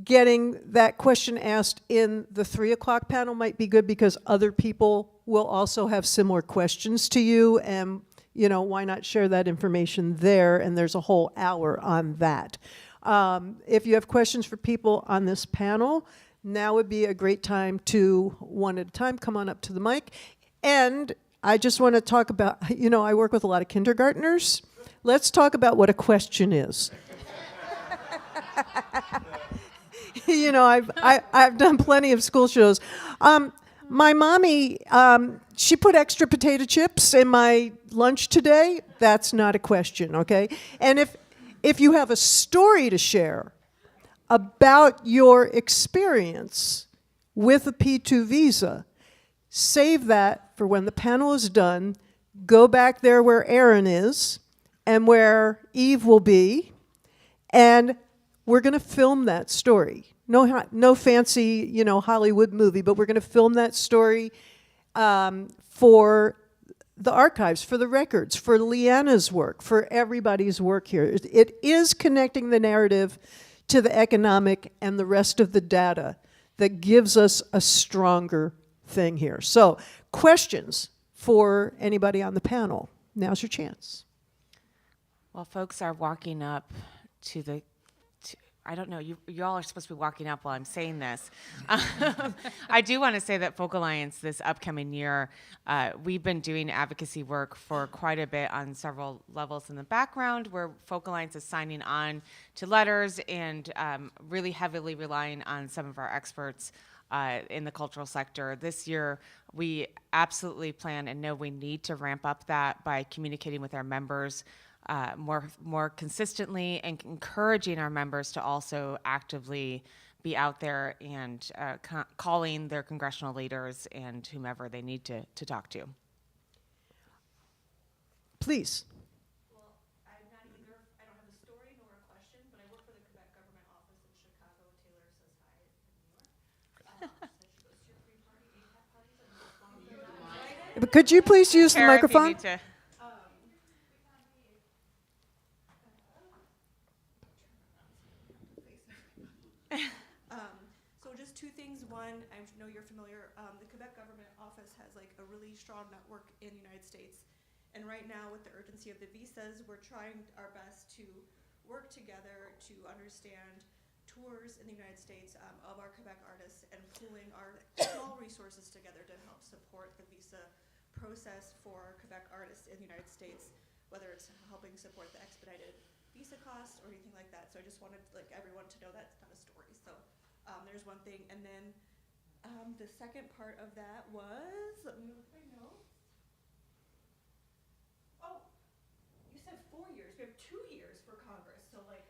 getting that question asked in the 3 o'clock panel might be good, because other people will also have similar questions to you, and you know, why not share that information there? And there's a whole hour on that. If you have questions for people on this panel, now would be a great time to, one at a time, come on up to the mic. And I just want to talk about, you know, I work with a lot of kindergartners. Let's talk about what a question is. You know, I've done plenty of school shows. My mommy, she put extra potato chips in my lunch today. That's not a question, okay? And if you have a story to share about your experience with a P2 visa, save that for when the panel is done. Go back there where Aaron is and where Eve will be, and we're going to film that story. No fancy, you know, Hollywood movie, but we're going to film that story for the archives, for the records, for Leanna's work, for everybody's work here. It is connecting the narrative to the economic and the rest of the data that gives us a stronger thing here. So, questions for anybody on the panel? Now's your chance. While folks are walking up to the I don't know, you all are supposed to be walking up while I'm saying this. I do want to say that Folk Alliance this upcoming year, we've been doing advocacy work for quite a bit on several levels in the background, where Folk Alliance is signing on to letters and really heavily relying on some of our experts in the cultural sector. This year, we absolutely plan and know we need to ramp up that by communicating with our members more consistently and encouraging our members to also actively be out there and calling their congressional leaders and whomever they need to talk to. Please. Well, I'm not either. I don't have a story nor a question, but I work for the Quebec government office in Chicago. Taylor says hi in New York. Said she goes to your free party, APAC parties, and as long as they're not invited. But could you please use the Tara, if you microphone? need to- So just two things. One, I know you're familiar. The Quebec government office has like a really strong network in the United States. And right now, with the urgency of the visas, we're trying our best to work together to understand tours in the United States of our Quebec artists and pooling our small resources together to help support the visa process for Quebec artists in the United States, whether it's helping support the expedited visa costs or anything like that. So I just wanted like everyone to know that's not a story. So there's one thing. And then the second part of that was, let me look at my notes. Oh, you said 4 years. We have 2 years for Congress. So like,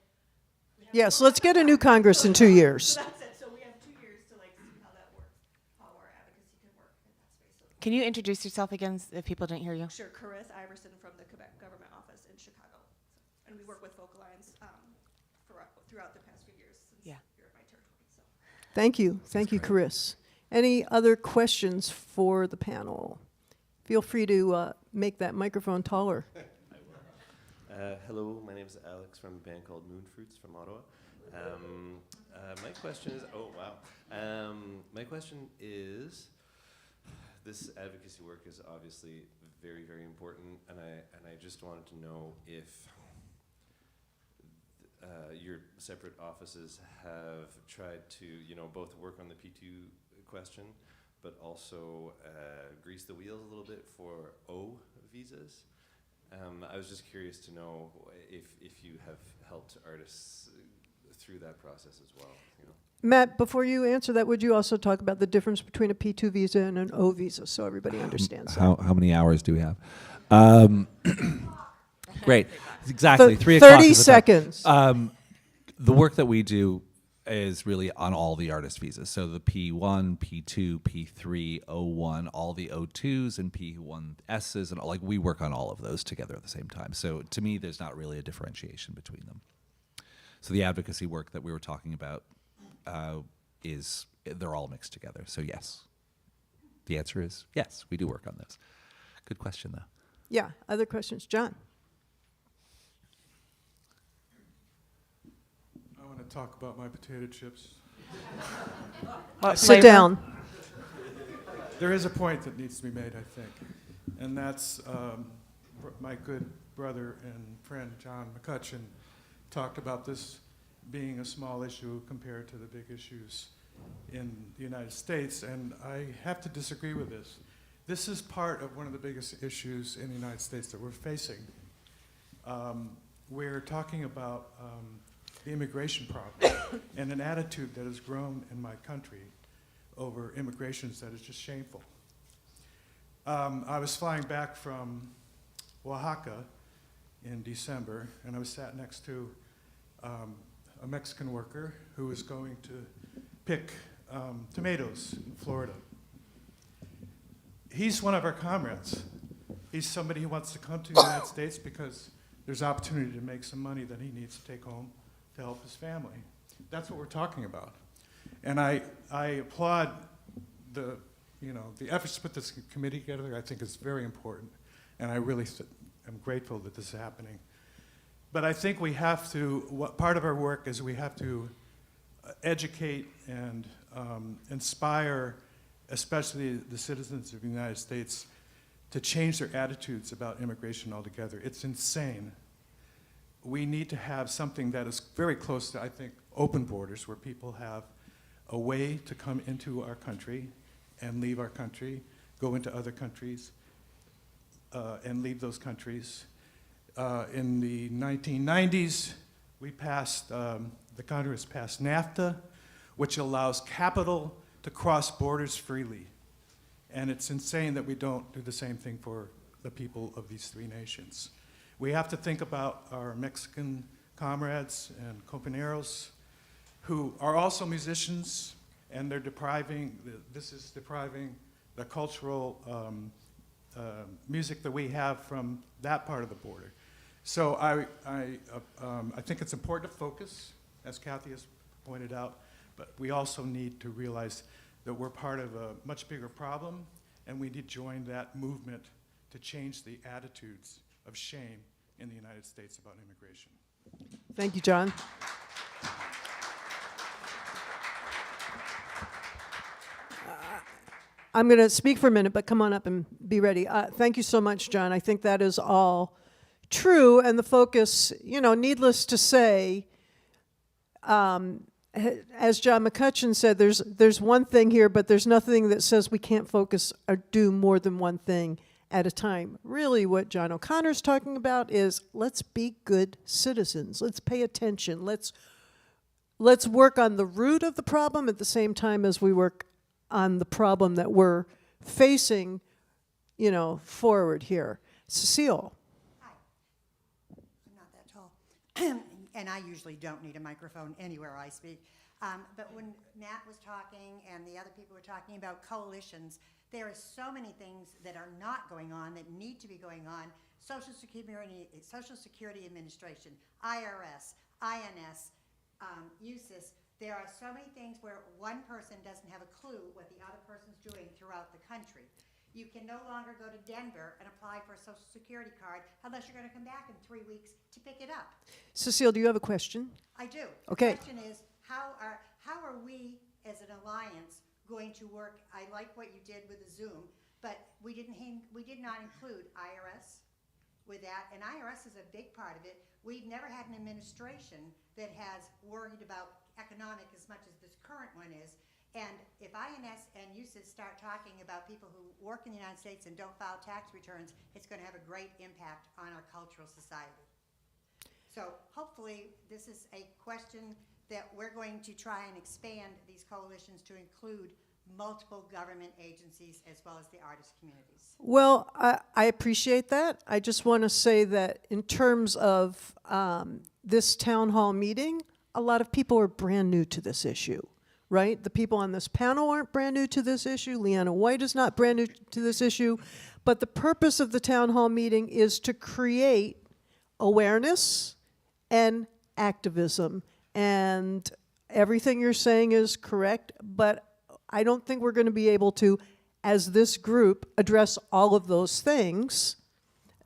we have Yes, 4 let's get a new Congress in 2 years. So that's it. So we have 2 years to like see how that works, how our advocacy can work in that space. So Can you introduce yourself again if people didn't hear you? sure, Carith Iverson from the Quebec government office in Chicago. So, and we work with Folk Alliance throughout the past few years since Yeah. you're in my territory. So. Thank you. Thank you, Chris. Any other questions for the panel? Feel free to make that microphone taller. Hello, my name is Alex from a band called Moonfruits from Ottawa. My question is, oh wow. My question is, this advocacy work is obviously very, very important, and I just wanted to know if your separate offices have tried to, both work on the P2 question, but also grease the wheels a little bit for O visas. I was just curious to know if you have helped artists through that process as well. Matt, before you answer that, would you also talk about the difference between a P2 visa and an O visa so everybody understands that? How many hours do we have? Great. Exactly. 3 o'clock 30 is the time. seconds. The work that we do is really on all the artist visas. So the P1, P2, P3, O1, all the O2s and P1Ss, and like we work on all of those together at the same time. So to me, there's not really a differentiation between them. So the advocacy work that we were talking about they're all mixed together. So yes, the answer is yes, we do work on those. Good question though. Yeah, other questions? John? I want to talk about my potato chips. Sit down. There is a point that needs to be made, I think, and that's my good brother and friend John McCutcheon talked about this being a small issue compared to the big issues in the United States, and I have to disagree with this. This is part of one of the biggest issues in the United States that we're facing. We're talking about the immigration problem and an attitude that has grown in my country over immigrations that is just shameful. I was flying back from Oaxaca in December, and I was sat next to a Mexican worker who was going to pick tomatoes in Florida. He's one of our comrades. He's somebody who wants to come to the United States because there's opportunity to make some money that he needs to take home to help his family. That's what we're talking about. And I applaud the efforts to put this committee together. I think it's very important, and I really am grateful that this is happening. But I think we have to, part of our work is we have to educate and inspire, especially the citizens of the United States, to change their attitudes about immigration altogether. It's insane. We need to have something that is very close to, I think, open borders, where people have a way to come into our country and leave our country, go into other countries, and leave those countries. In the 1990s, we passed, the Congress passed NAFTA, which allows capital to cross borders freely. And it's insane that we don't do the same thing for the people of these three nations. We have to think about our Mexican comrades and compañeros who are also musicians, and they're depriving the cultural music that we have from that part of the border. So I think it's important to focus, as Kathy has pointed out, but we also need to realize that we're part of a much bigger problem, and we need to join that movement to change the attitudes of shame in the United States about immigration. Thank you, John. I'm going to speak for a minute, but come on up and be ready. Thank you so much, John. I think that is all true, and the focus, needless to say, as John McCutcheon said, there's one thing here, but there's nothing that says we can't focus or do more than one thing at a time. Really, what John O'Connor's talking about is let's be good citizens. Let's pay attention. Let's work on the root of the problem at the same time as we work on the problem that we're facing, forward here. Cecile. Hi. I'm not that tall. And I usually don't need a microphone anywhere I speak. But when Matt was talking and the other people were talking about coalitions, there are so many things that are not going on that need to be going on. Social Security Administration, IRS, INS, USIS. There are so many things where one person doesn't have a clue what the other person's doing throughout the country. You can no longer go to Denver and apply for a Social Security card unless you're going to come back in 3 weeks to pick it up. Cecile, do you have a question? I do. Okay. The question is, how are we as an alliance going to work? I like what you did with the Zoom, but we did not include IRS with that, and IRS is a big part of it. We've never had an administration that has worried about economic as much as this current one is. And if INS and USIS start talking about people who work in the United States and don't file tax returns, it's going to have a great impact on our cultural society. So hopefully this is a question that we're going to try and expand these coalitions to include multiple government agencies as well as the artist communities. Well, I appreciate that. I just want to say that in terms of this town hall meeting, a lot of people are brand new to this issue, right? The people on this panel aren't brand new to this issue. Leanna White is not brand new to this issue. But the purpose of the town hall meeting is to create awareness and activism. And everything you're saying is correct, but I don't think we're going to be able to, as this group, address all of those things.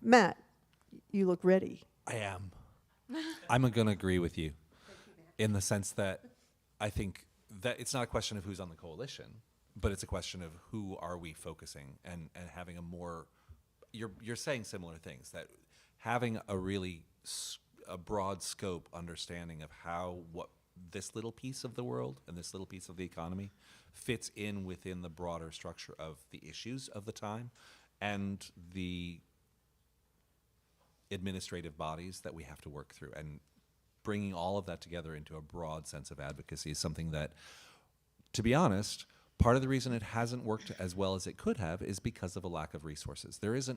Matt, you look ready. I am. I'm going to agree with you in the sense that I think that it's not a question of who's on the coalition, but it's a question of who are we focusing and having a more, you're saying similar things, that having a really a broad scope understanding of how what this little piece of the world and this little piece of the economy fits in within the broader structure of the issues of the time and the administrative bodies that we have to work through, and bringing all of that together into a broad sense of advocacy is something that, to be honest, part of the reason it hasn't worked as well as it could have is because of a lack of resources. There's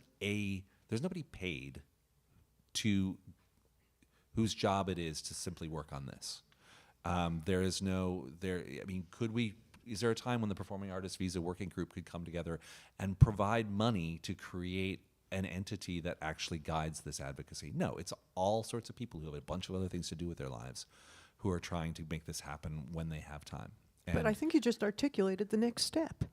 nobody paid to whose job it is to simply work on this. Is there a time when the Performing Artists Visa Working Group could come together and provide money to create an entity that actually guides this advocacy? No, it's all sorts of people who have a bunch of other things to do with their lives who are trying to make this happen when they have time. But I think you just articulated the next step.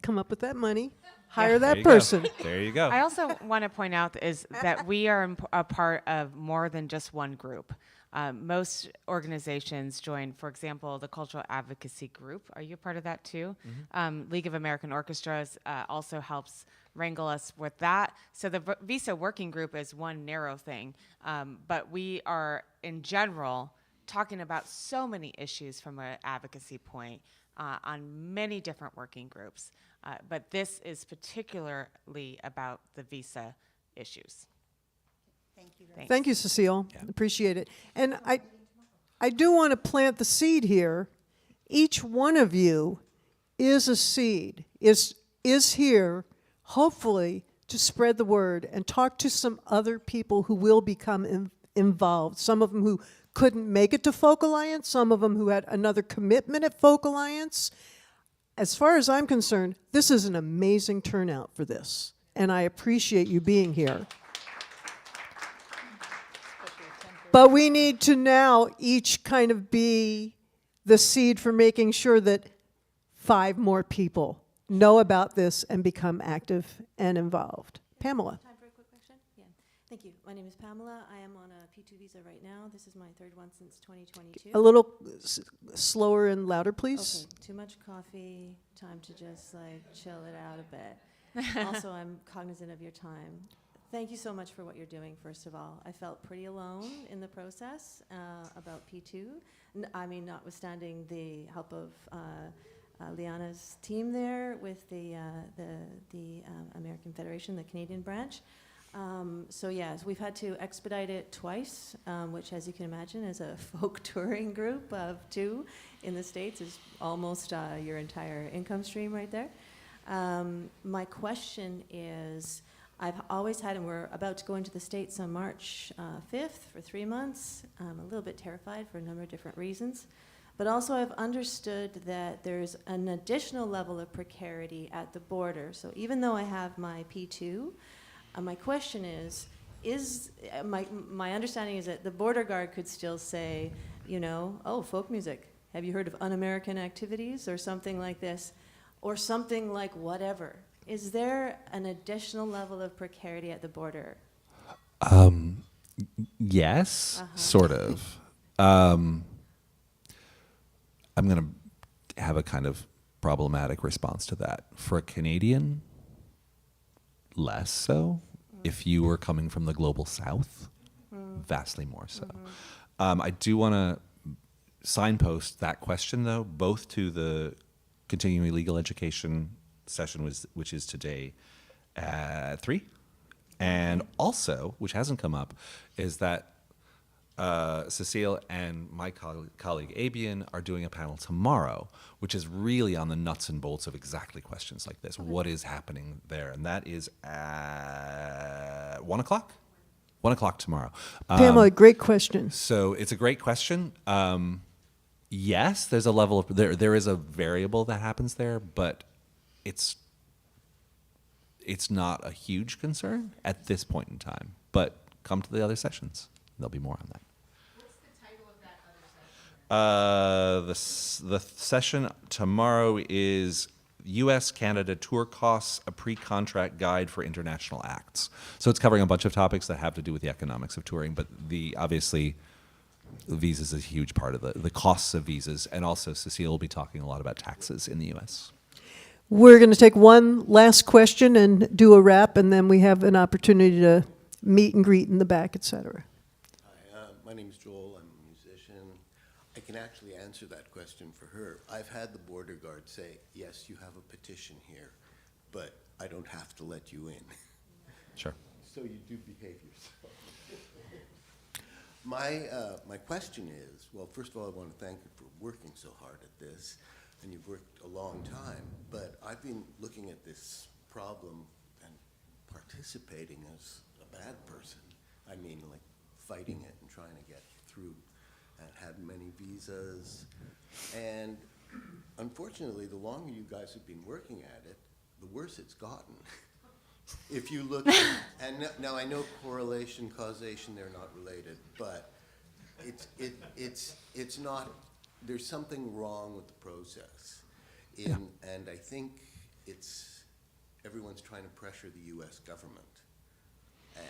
Come up with that money, hire There that you person. go. There you go. I also want to point out is that we are a part of more than just one group. Most organizations join, for example, the Cultural Advocacy Group. Are you a part of that too? Mm-hmm. League of American Orchestras also helps wrangle us with that. So the Visa Working Group is one narrow thing, but we are, in general, talking about so many issues from an advocacy point on many different working groups. But this is particularly about the visa issues. Thank you very Thanks. Thank you, Cecile. Yeah. Appreciate it. And I do want to plant the seed here. Each one of you is a seed, is here, hopefully, to spread the word and talk to some other people who will become involved. Some of them who couldn't make it to Folk Alliance, some of them who had another commitment at Folk Alliance. As far as I'm concerned, this is an amazing turnout for this, and I appreciate you being here. But we need to now each kind of be the seed for making sure that 5 more people know about this and become active and involved. Pamela. Time for a quick question? Yeah. Thank you. My name is Pamela. I am on a P2 visa right now. This is my 3rd one since 2022. A little slower and louder, please. Okay. Too much coffee. Time to just chill it out a bit. Also, I'm cognizant of your time. Thank you so much for what you're doing, first of all. I felt pretty alone in the process about P2. Notwithstanding the help of Liana's team there with the American Federation, the Canadian branch. So yes, we've had to expedite it twice, which, as you can imagine, as a folk touring group of 2 in the States is almost your entire income stream right there. My question is, I've always had, and we're about to go into the States on March 5th for 3 months. I'm a little bit terrified for a number of different reasons. But also I've understood that there's an additional level of precarity at the border. So even though I have my P2, my question is my understanding is that the border guard could still say, oh, folk music, have you heard of un-American activities or something like this? Or something like whatever. Is there an additional level of precarity at the border? Yes, sort of. I'm going to have a kind of problematic response to that. For a Canadian, less so. If you were coming from the global south, vastly more so. I do want to signpost that question, though, both to the continuing legal education session, which is today at 3, and also, which hasn't come up, is that Cecile and my colleague Abian are doing a panel tomorrow, which is really on the nuts and bolts of exactly questions like this. What is happening there? And that is at 1 o'clock? 1 o'clock tomorrow. Pamela, great question. So it's a great question. Yes, there's a level of, there is a variable that happens there, but it's not a huge concern at this point in time. But come to the other sessions. There'll be more on that. What's the title of that other The session? session tomorrow is U.S.-Canada Tour Costs, a Pre-Contract Guide for International Acts. So it's covering a bunch of topics that have to do with the economics of touring, but obviously visas is a huge part of the costs of visas, and also Cecile will be talking a lot about taxes in the U.S. We're going to take one last question and do a wrap, and then we have an opportunity to meet and greet in the back, et cetera. Hi, my name's Joel. I'm a musician. I can actually answer that question for her. I've had the border guard say, yes, you have a petition here, but I don't have to let you in. Sure. So you do behave yourself. My question is, well, first of all, I want to thank you for working so hard at this, and you've worked a long time, but I've been looking at this problem and participating as a bad person. I mean, like fighting it and trying to get through, and had many visas. And unfortunately, the longer you guys have been working at it, the worse it's gotten. If you look, and now I know correlation, causation, they're not related, but it's not, there's something wrong with the process. And I think everyone's trying to pressure the U.S. government and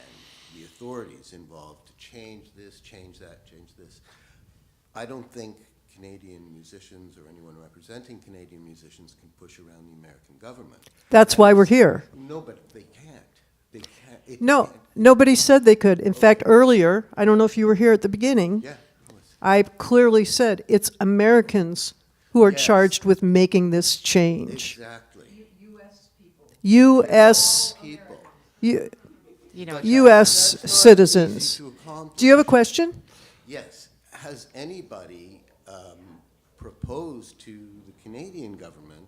the authorities involved to change this, change that, change this. I don't think Canadian musicians or anyone representing Canadian musicians can push around the American government. That's why we're here. No, but they can't. They can't. It No, can't. nobody said they could. In fact, earlier, I don't know if you were here at the beginning, Yeah. I clearly said it's Americans who are Yes. charged with making this change. Exactly. U.S. People. U- You know, U.S. That's not citizens. easy to accomplish. Do you have a question? Yes. Has anybody proposed to the Canadian government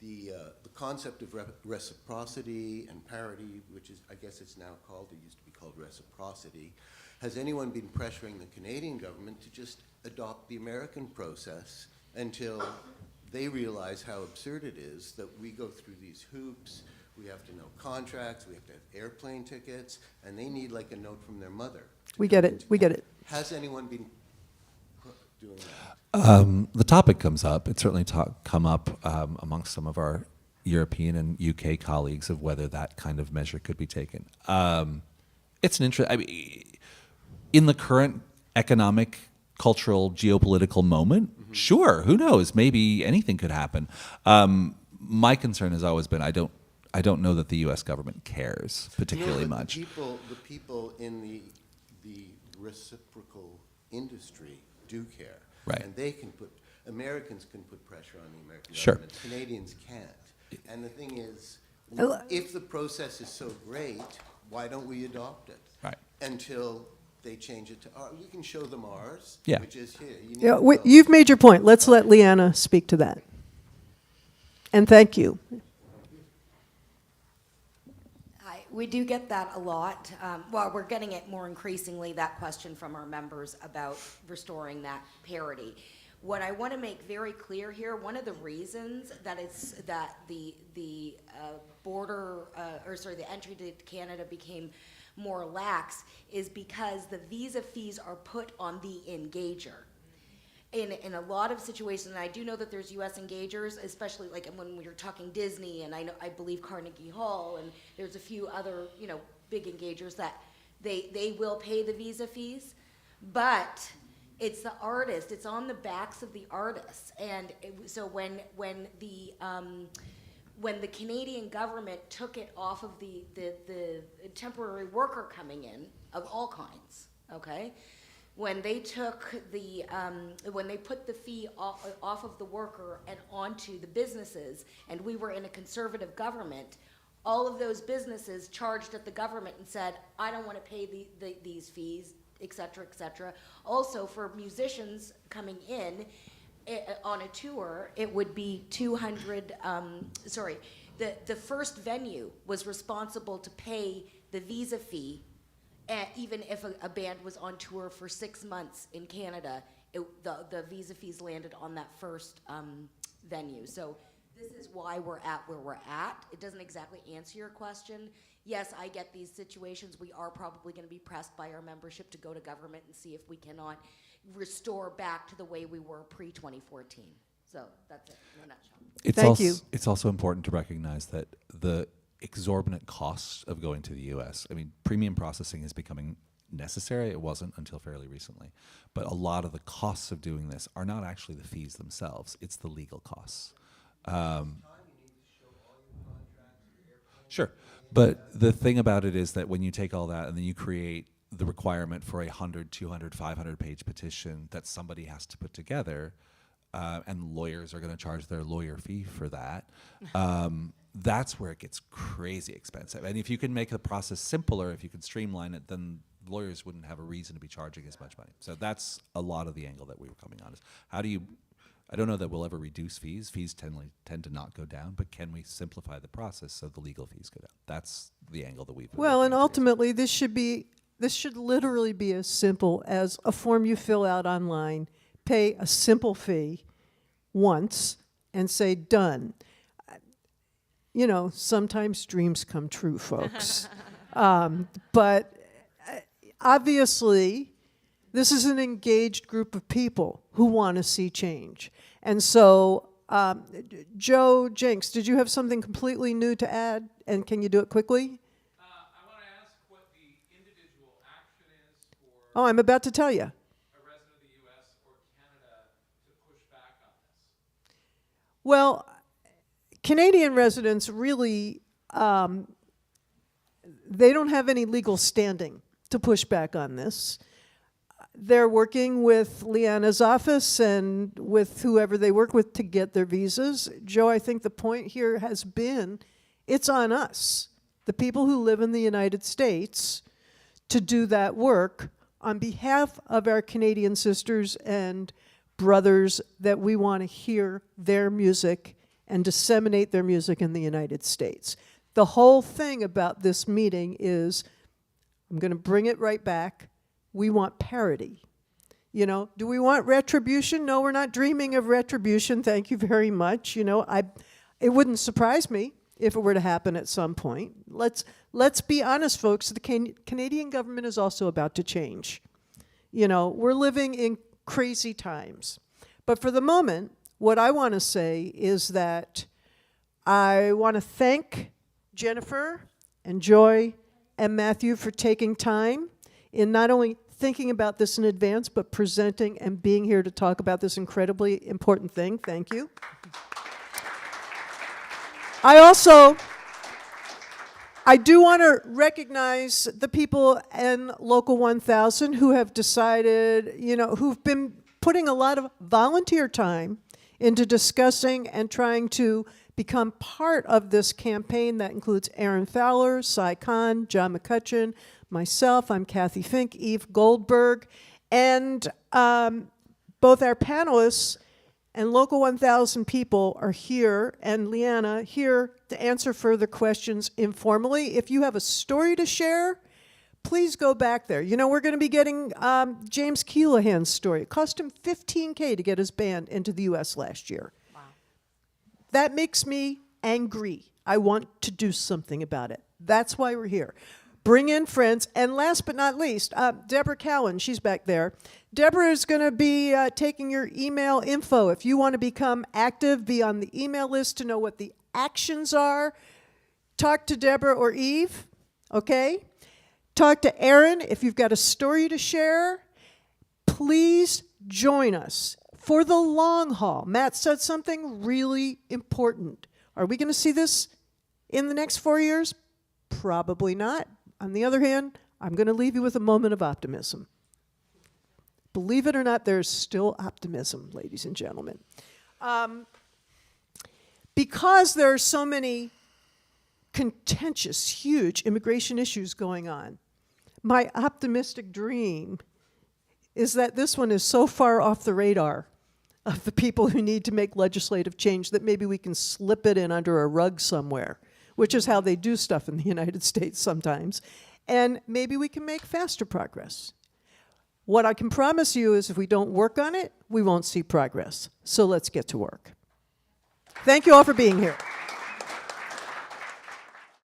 the concept of reciprocity and parity, which is, I guess it's now called, it used to be called reciprocity. Has anyone been pressuring the Canadian government to just adopt the American process until they realize how absurd it is that we go through these hoops, we have to know contracts, we have to have airplane tickets, and they need like a note from their mother. We get it. We get it. Has anyone been doing that? The topic comes up. It's certainly come up amongst some of our European and UK colleagues of whether that kind of measure could be taken. It's an interest. I mean, in the current economic, cultural, geopolitical moment, sure. Who knows? Maybe anything could happen. My concern has always been I don't know that the U.S. government cares particularly much. The people in the reciprocal industry do care. Right. And Americans can put pressure on the American Sure. government. Canadians can't. And the thing is, if the process is so great, why don't we adopt it? Right. Until they change it to ours. We can show them ours, Yeah. which is here. You need Yeah, to tell you've made your point. Let's let Leanna speak to that. And thank you. We do get that a lot. Well, we're getting it more increasingly, that question from our members about restoring that parity. What I want to make very clear here, one of the reasons that the entry to Canada became more lax is because the visa fees are put on the engager. in a lot of situations, and I do know that there's U.S. engagers, especially like when we were talking Disney, and I believe Carnegie Hall, and there's a few other, you know, big engagers that they will pay the visa fees, but it's the artist, it's on the backs of the artists, and so when the Canadian government took it off of the temporary worker coming in of all kinds, okay? When they took the, when they put the fee off of the worker and onto the businesses, and we were in a conservative government, all of those businesses charged at the government and said, I don't want to pay these fees, et cetera, et cetera. Also, for musicians coming in on a tour, it would be 200, the first venue was responsible to pay the visa fee. Even if a band was on tour for 6 months in Canada, the visa fees landed on that first venue. So this is why we're at where we're at. It doesn't exactly answer your question. Yes, I get these situations. We are probably going to be pressed by our membership to go to government and see if we cannot restore back to the way we were pre-2014. So that's it in a nutshell. Thank you. It's also important to recognize that the exorbitant costs of going to the U.S. I mean, premium processing is becoming necessary. It wasn't until fairly recently. But a lot of the costs of doing this are not actually the fees themselves. It's the legal costs. Sure. But the thing about it is that when you take all that and then you create the requirement for a 100, 200, 500-page petition that somebody has to put together, and lawyers are going to charge their lawyer fee for that, that's where it gets crazy expensive. And if you can make the process simpler, if you can streamline it, then lawyers wouldn't have a reason to be charging as much money. So that's a lot of the angle that we were coming on. Is how do you, I don't know that we'll ever reduce fees. Fees tend to not go down, but can we simplify the process so the legal fees go down? That's the angle that we've been Well, and looking at. ultimately, this should literally be as simple as a form you fill out online, pay a simple fee once, and say, done. You know, sometimes dreams come true, folks. But obviously, this is an engaged group of people who want to see change. And so, Joe Jenks, did you have something completely new to add? And can you do it quickly? I want to ask what the individual action is for Oh, I'm about to tell you. a resident of the U.S. or Canada to push back on this. Well, Canadian residents really, they don't have any legal standing to push back on this. They're working with Leanna's office and with whoever they work with to get their visas. Joe, I think the point here has been, it's on us, the people who live in the United States, to do that work on behalf of our Canadian sisters and brothers that we want to hear their music and disseminate their music in the United States. The whole thing about this meeting is, I'm going to bring it right back, we want parity. You know, do we want retribution? No, we're not dreaming of retribution, thank you very much. You know, it wouldn't surprise me if it were to happen at some point. Let's be honest, folks, the Canadian government is also about to change. You know, we're living in crazy times. But for the moment, what I want to say is that I want to thank Jennifer and Joy and Matthew for taking time in not only thinking about this in advance, but presenting and being here to talk about this incredibly important thing. Thank you. I do want to recognize the people in Local 1000 who have decided, you know, who've been putting a lot of volunteer time into discussing and trying to become part of this campaign that includes Aaron Fowler, Cy Khan, John McCutcheon, myself, I'm Kathy Fink, Eve Goldberg, and both our panelists and Local 1000 people are here, and Leanna here to answer further questions informally. If you have a story to share, please go back there. You know, we're going to be getting James Keelahan's story. It cost him $15K to get his band into the U.S. last year. Wow. That makes me angry. I want to do something about it. That's why we're here. Bring in friends. And last but not least, Deborah Cowan, she's back there. Deborah is going to be taking your email info. If you want to become active, be on the email list to know what the actions are. Talk to Deborah or Eve, okay? Talk to Aaron if you've got a story to share. Please join us for the long haul. Matt said something really important. Are we going to see this in the next 4 years? Probably not. On the other hand, I'm going to leave you with a moment of optimism. Believe it or not, there's still optimism, ladies and gentlemen. Because there are so many contentious, huge immigration issues going on, my optimistic dream is that this one is so far off the radar of the people who need to make legislative change that maybe we can slip it in under a rug somewhere, which is how they do stuff in the United States sometimes, and maybe we can make faster progress. What I can promise you is if we don't work on it, we won't see progress. So let's get to work. Thank you all for being here.